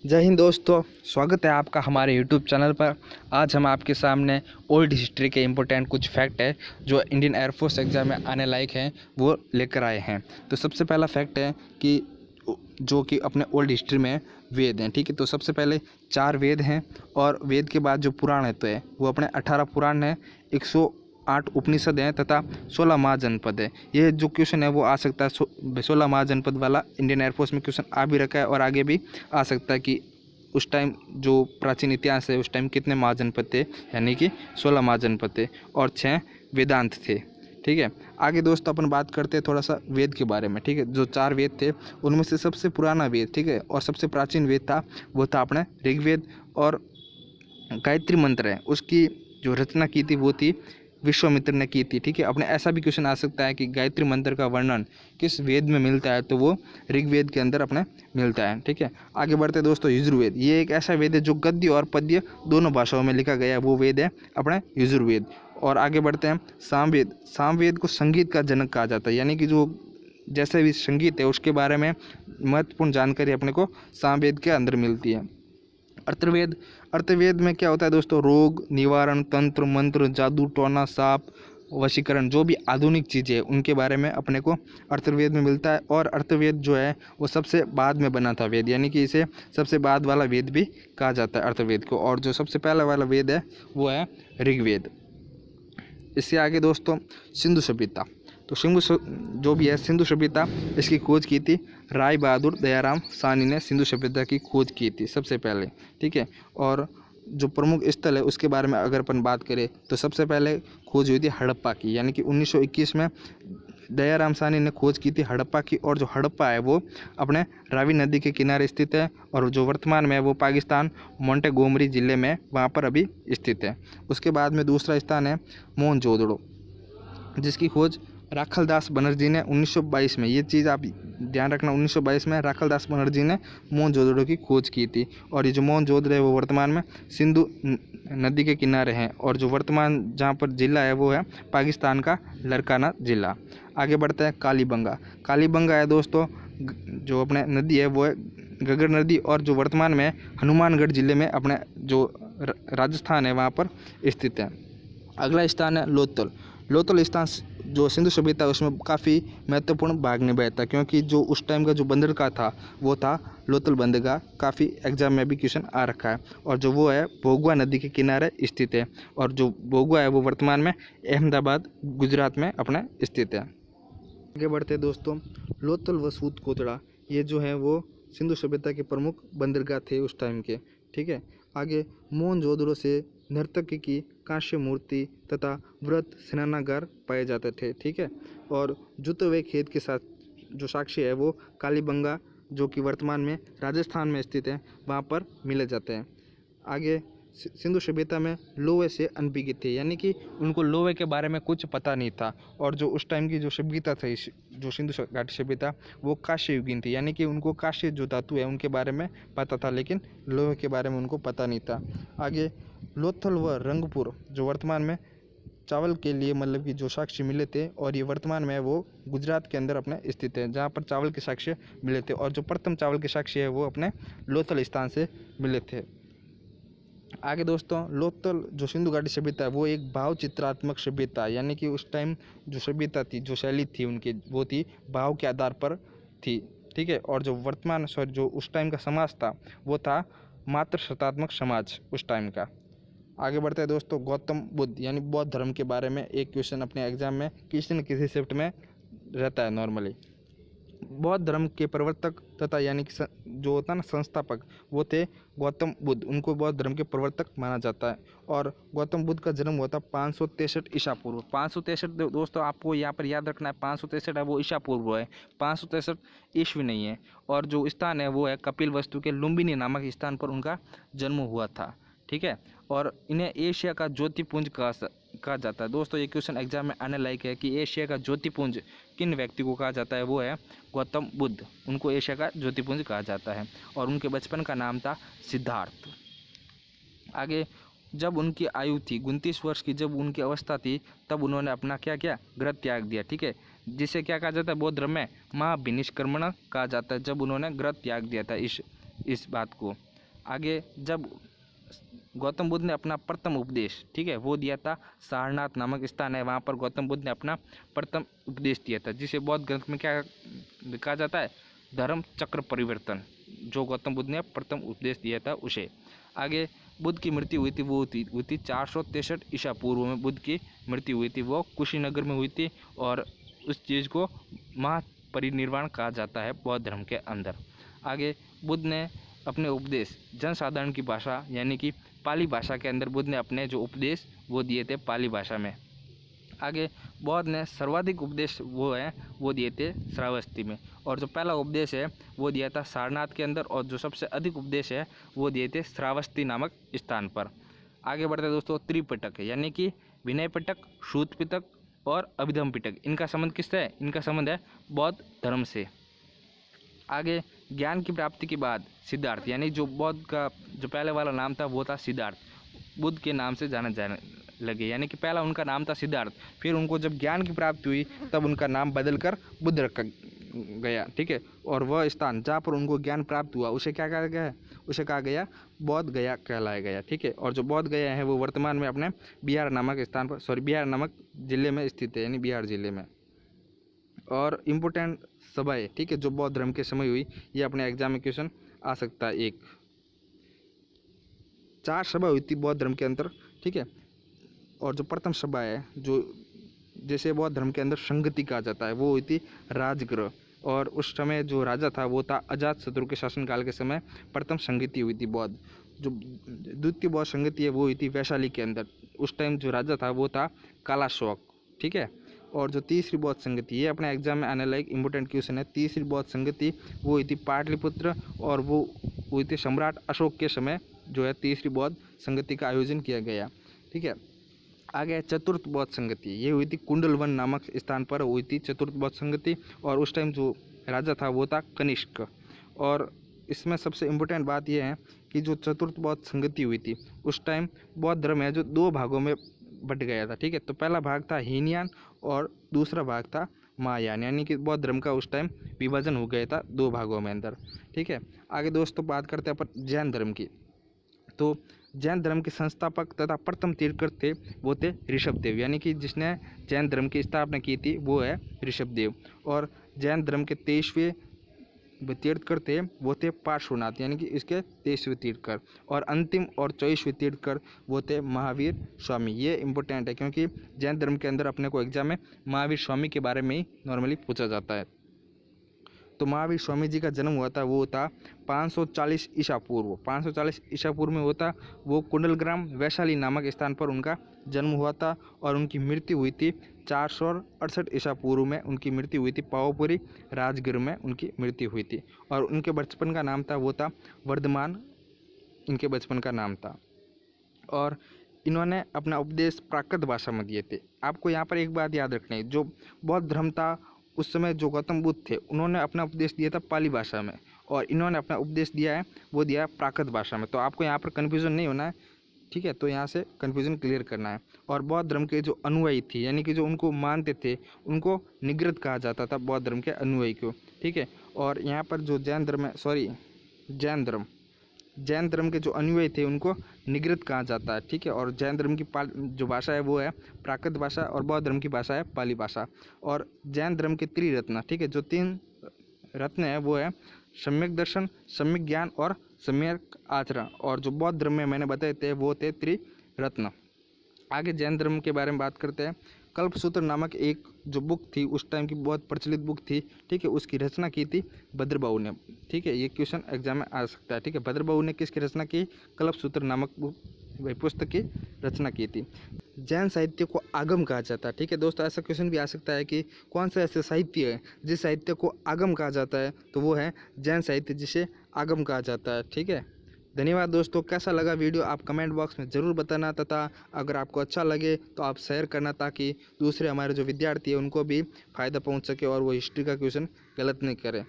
जय हिंद दोस्तों, स्वागत है आपका हमारे YouTube चैनल पर। आज हम आपके सामने ओल्ड हिस्ट्री के इम्पोर्टेंट कुछ फैक्ट है जो इंडियन एयरफोर्स एग्ज़ाम में आने लायक हैं वो लेकर आए हैं। तो सबसे पहला फैक्ट है कि जो कि अपने ओल्ड हिस्ट्री में वेद हैं, ठीक है। तो सबसे पहले 4 वेद हैं और वेद के बाद जो पुराण है वो अपने 18 पुराण हैं, 108 उपनिषद हैं तथा 16 महाजनपद है। ये जो क्वेश्चन है वो आ सकता है 16 महाजनपद वाला इंडियन एयरफोर्स में क्वेश्चन आ भी रखा है और आगे भी आ सकता है कि उस टाइम जो प्राचीन इतिहास है उस टाइम कितने महाजनपद थे, यानी कि 16 महाजनपद थे और 6 वेदांत थे, ठीक है। आगे दोस्तों अपन बात करते हैं थोड़ा सा वेद के बारे में, ठीक है। जो 4 वेद थे उनमें से सबसे पुराना वेद, ठीक है, और सबसे प्राचीन वेद था वो था अपने ऋग्वेद। और गायत्री मंत्र है उसकी जो रचना की थी वो थी विश्वामित्र ने की थी, ठीक है। अपने ऐसा भी क्वेश्चन आ सकता है कि गायत्री मंत्र का वर्णन किस वेद में मिलता है, तो वो ऋग्वेद के अंदर अपने मिलता है, ठीक है। आगे बढ़ते हैं दोस्तों यजुर्वेद। ये एक ऐसा वेद है जो गद्य और पद्य दोनों भाषाओं में लिखा गया है, वो वेद है अपने यजुर्वेद। और आगे बढ़ते हैं सामवेद। सामवेद को संगीत का जनक कहा जाता है, यानी कि जो जैसे भी संगीत है उसके बारे में महत्वपूर्ण जानकारी अपने को सामवेद के अंदर मिलती है। अर्थवेद। अर्थवेद में क्या होता है दोस्तों, रोग निवारण, तंत्र मंत्र, जादू टोना, साप, वशीकरण, जो भी आधुनिक चीज़ें हैं उनके बारे में अपने को अर्थवेद में मिलता है। और अर्थवेद जो है वो सबसे बाद में बना था वेद, यानी कि इसे सबसे बाद वाला वेद भी कहा जाता है अर्थवेद को। और जो सबसे पहला वाला वेद है वो है ऋग्वेद। इससे आगे दोस्तों सिंधु सभ्यता। तो जो भी है सिंधु सभ्यता, इसकी खोज की थी राय बहादुर दयाराम साहनी ने सिंधु सभ्यता की खोज की थी सबसे पहले, ठीक है। और जो प्रमुख स्थल है उसके बारे में अगर अपन बात करें तो सबसे पहले खोज हुई थी हड़प्पा की, यानी कि 1921 में दयाराम साहनी ने खोज की थी हड़प्पा की। और जो हड़प्पा है वो अपने रावी नदी के किनारे स्थित है और जो वर्तमान में है वो पाकिस्तान मोंटेगोमरी ज़िले में वहाँ पर अभी स्थित है। उसके बाद में दूसरा स्थान है मोहनजोदड़ो, जिसकी खोज राखलदास बनर्जी ने 1922 में, ये चीज़ आप ध्यान रखना, 1922 में राखलदास बनर्जी ने मोहनजोदड़ो की खोज की थी। और ये जो मोहनजोदड़ो है वो वर्तमान में सिंधु नदी के किनारे हैं और जो वर्तमान जहाँ पर ज़िला है वो है पाकिस्तान का लरकाना ज़िला। आगे बढ़ता है कालीबंगा। कालीबंगा है दोस्तों जो अपने नदी है वो है गगर नदी और जो वर्तमान में हनुमानगढ़ ज़िले में अपने जो राजस्थान है वहाँ पर स्थित है। अगला स्थान है लोथल। लोथल स्थान जो सिंधु सभ्यता उसमें काफ़ी महत्वपूर्ण भाग निभाया था, क्योंकि जो उस टाइम का जो बंदरगाह था वो था लोथल बंदरगाह। काफ़ी एग्जाम में भी क्वेश्चन आ रखा है। और जो वो है भोगवा नदी के किनारे स्थित है और जो भोगवा है वो वर्तमान में अहमदाबाद गुजरात में अपने स्थित है। आगे बढ़ते दोस्तों लोथल व सूत कोतड़ा, ये जो है वो सिंधु सभ्यता के प्रमुख बंदरगाह थे उस टाइम के, ठीक है। आगे मोहनजोदड़ो से नर्तकी की कांस्य मूर्ति तथा व्रत स्नानागार पाए जाते थे, ठीक है। और जुते हुए खेत के साथ जो साक्ष्य है वो कालीबंगा जो कि वर्तमान में राजस्थान में स्थित है वहाँ पर मिले जाते हैं। आगे सिंधु सभ्यता में लोहे से अनभिज्ञ थे, यानी कि उनको लोहे के बारे में कुछ पता नहीं था। और जो उस टाइम की जो सभ्यता थी, जो सिंधु घाटी सभ्यता, वो कांस्य युगीन थी, यानी कि उनको कांस्य जो धातु है उनके बारे में पता था लेकिन लोहे के बारे में उनको पता नहीं था। आगे लोथल व रंगपुर जो वर्तमान में चावल के लिए मतलब कि जो साक्ष्य मिले थे, और ये वर्तमान में वो गुजरात के अंदर अपने स्थित है जहाँ पर चावल के साक्ष्य मिले थे। और जो प्रथम चावल के साक्ष्य है वो अपने लोथल स्थान से मिले थे। आगे दोस्तों लोथल जो सिंधु घाटी सभ्यता है वो एक भाव चित्रात्मक सभ्यता, यानी कि उस टाइम जो सभ्यता थी, जो शैली थी उनकी, वो थी भाव के आधार पर थी, ठीक है। और जो वर्तमान जो उस टाइम का समाज था वो था मात्र शतात्मक समाज उस टाइम का। आगे बढ़ते हैं दोस्तों गौतम बुद्ध यानी बौद्ध धर्म के बारे में एक क्वेश्चन अपने एग्जाम में किसी न किसी शिफ्ट में रहता है नॉर्मली। बौद्ध धर्म के प्रवर्तक तथा यानी कि जो होता है ना संस्थापक, वो थे गौतम बुद्ध, उनको बौद्ध धर्म के प्रवर्तक माना जाता है। और गौतम बुद्ध का जन्म हुआ था 563 ईसा पूर्व। 563 दोस्तों आपको यहाँ पर याद रखना है, 563 है वो ईसा पूर्व है, 563 ईस्वी नहीं है। और जो स्थान है वो है कपिल वस्तु के लुम्बिनी नामक स्थान पर उनका जन्म हुआ था, ठीक है। और इन्हें एशिया का ज्योतिपुंज कहा जाता है। दोस्तों ये क्वेश्चन एग्जाम में आने लायक है कि एशिया का ज्योतिपुंज किन व्यक्ति को कहा जाता है, वो है गौतम बुद्ध, उनको एशिया का ज्योतिपुंज कहा जाता है। और उनके बचपन का नाम था सिद्धार्थ। आगे जब उनकी आयु थी 29 वर्ष की, जब उनकी अवस्था थी, तब उन्होंने अपना क्या किया, गृह त्याग दिया, ठीक है। जिसे क्या कहा जाता है बौद्ध धर्म में महाभिनिष्क्रमण कहा जाता है, जब उन्होंने गृह त्याग दिया था इस बात को। आगे जब गौतम बुद्ध ने अपना प्रथम उपदेश, ठीक है, वो दिया था सारनाथ नामक स्थान है, वहाँ पर गौतम बुद्ध ने अपना प्रथम उपदेश दिया था, जिसे बौद्ध ग्रंथ में क्या कहा जाता है, धर्म चक्र परिवर्तन, जो गौतम बुद्ध ने प्रथम उपदेश दिया था उसे। आगे बुद्ध की मृत्यु हुई थी, वो हुई थी 463 ईसा पूर्व में बुद्ध की मृत्यु हुई थी, वो कुशीनगर में हुई थी, और उस चीज़ को महापरिनिर्वाण कहा जाता है बौद्ध धर्म के अंदर। आगे बुद्ध ने अपने उपदेश जनसाधारण की भाषा यानी कि पाली भाषा के अंदर बुद्ध ने अपने जो उपदेश वो दिए थे पाली भाषा में। आगे बौद्ध ने सर्वाधिक उपदेश वो दिए थे श्रावस्ती में, और जो पहला उपदेश है वो दिया था सारनाथ के अंदर, और जो सबसे अधिक उपदेश है वो दिए थे श्रावस्ती नामक स्थान पर। आगे बढ़ते दोस्तों, त्रिपिटक है यानी कि विनय पिटक, सूत पिटक और अभिधम पिटक, इनका संबंध किससे है, इनका संबंध है बौद्ध धर्म से। आगे ज्ञान की प्राप्ति के बाद सिद्धार्थ यानी जो बौद्ध का जो पहले वाला नाम था वो था सिद्धार्थ, बुद्ध के नाम से जाने लगे, यानी कि पहला उनका नाम था सिद्धार्थ, फिर उनको जब ज्ञान की प्राप्ति हुई तब उनका नाम बदलकर बुद्ध रखा गया, ठीक है। और वह स्थान जहाँ पर उनको ज्ञान प्राप्त हुआ उसे क्या कहा गया है, उसे कहा गया बौद्ध गया कहलाया गया, ठीक है। और जो बौद्ध गया है वो वर्तमान में अपने बिहार नामक स्थान पर बिहार नामक जिले में स्थित है, यानी बिहार जिले में। और इम्पोर्टेंट सभाएँ, ठीक है, जो बौद्ध धर्म के समय हुई, ये अपने एग्जाम में क्वेश्चन आ सकता है। 4 सभा हुई थी बौद्ध धर्म के अंदर, ठीक है। और जो प्रथम सभा है, जो जैसे बौद्ध धर्म के अंदर संगति कहा जाता है, वो हुई थी राजगृह, और उस समय जो राजा था वो था अजातशत्रु के शासनकाल के समय प्रथम संगति हुई थी बौद्ध। जो द्वितीय बौद्ध संगति है वो हुई थी वैशाली के अंदर, उस टाइम जो राजा था वो था कालाशोक, ठीक है। और जो तीसरी बौद्ध संगति, ये अपने एग्जाम में आने लायक इंपॉर्टेंट क्वेश्चन है, तीसरी बौद्ध संगति वो हुई थी पाटलिपुत्र, और वो हुई थी सम्राट अशोक के समय जो है तीसरी बौद्ध संगति का आयोजन किया गया, ठीक है। आगे चतुर्थ बौद्ध संगति, ये हुई थी कुंडलवन नामक स्थान पर हुई थी चतुर्थ बौद्ध संगति, और उस टाइम जो राजा था वो था कनिष्क। और इसमें सबसे इम्पोर्टेंट बात यह है कि जो चतुर्थ बौद्ध संगति हुई थी उस टाइम बौद्ध धर्म है जो 2 भागों में बट गया था, ठीक है। तो पहला भाग था हीनयान और दूसरा भाग था महायान, यानी कि बौद्ध धर्म का उस टाइम विभाजन हो गया था 2 भागों में अंदर, ठीक है। आगे दोस्तों बात करते हैं अपन जैन धर्म की। तो जैन धर्म के संस्थापक तथा प्रथम तीर्थकर थे वो थे ऋषभदेव, यानी कि जिसने जैन धर्म की स्थापना की थी वो है ऋषभदेव। और जैन धर्म के 23वें तीर्थकर थे वो थे पार्श्वनाथ, यानी कि इसके 23वें तीर्थकर। और अंतिम और 24वें तीर्थकर वो थे महावीर स्वामी। ये इंपॉर्टेंट है क्योंकि जैन धर्म के अंदर अपने को एग्जाम में महावीर स्वामी के बारे में ही नॉर्मली पूछा जाता है। तो महावीर स्वामी जी का जन्म हुआ था वो था 540 ईसा पूर्व, 540 ईसा पूर्व में होता वो कुंडलग्राम वैशाली नामक स्थान पर उनका जन्म हुआ था। और उनकी मृत्यु हुई थी 468 ईसा पूर्व में, उनकी मृत्यु हुई थी पावापुरी राजगृह में उनकी मृत्यु हुई थी। और उनके बचपन का नाम था वो था वर्धमान, इनके बचपन का नाम था। और इन्होंने अपना उपदेश प्राकृत भाषा में दिए थे। आपको यहाँ पर एक बात याद रखनी है, जो बौद्ध धर्म था उस समय जो गौतम बुद्ध थे उन्होंने अपना उपदेश दिया था पाली भाषा में, और इन्होंने अपना उपदेश दिया है वो दिया प्राकृत भाषा में। तो आपको यहाँ पर कन्फ्यूज़न नहीं होना है, ठीक है। तो यहाँ से कन्फ्यूज़न क्लियर करना है। और बौद्ध धर्म के जो अनुयायी थे, यानी कि जो उनको मानते थे, उनको निगृत कहा जाता था बौद्ध धर्म के अनुयायी को, ठीक है। और यहाँ पर जो जैन धर्म के जो अनुयायी थे उनको निगृत कहा जाता है, ठीक है। और जैन धर्म की जो भाषा है वो है प्राकृत भाषा, और बौद्ध धर्म की भाषा है पाली भाषा। और जैन धर्म के त्रिरत्न, ठीक है, जो 3 रत्न है वो है सम्यक दर्शन, सम्यक ज्ञान और सम्यक आचरण। और जो बौद्ध धर्म में मैंने बताए थे वो थे त्रिरत्न। आगे जैन धर्म के बारे में बात करते हैं। कल्पसूत्र नामक एक जो बुक थी उस टाइम की बहुत प्रचलित बुक थी, ठीक है, उसकी रचना की थी भद्रबाहु ने, ठीक है। ये क्वेश्चन एग्जाम में आ सकता है, ठीक है। भद्रबाहु ने किसकी रचना की, कल्पसूत्र नामक पुस्तक की रचना की थी। जैन साहित्य को आगम कहा जाता है, ठीक है दोस्तों। ऐसा क्वेश्चन भी आ सकता है कि कौन सा ऐसा साहित्य है जिस साहित्य को आगम कहा जाता है, तो वो है जैन साहित्य जिसे आगम कहा जाता है, ठीक है। धन्यवाद दोस्तों। कैसा लगा वीडियो आप कमेंट बॉक्स में ज़रूर बताना, तथा अगर आपको अच्छा लगे तो आप शेयर करना ताकि दूसरे हमारे जो विद्यार्थी हैं उनको भी फ़ायदा पहुंच सके और वो हिस्ट्री का क्वेश्चन गलत नहीं करें।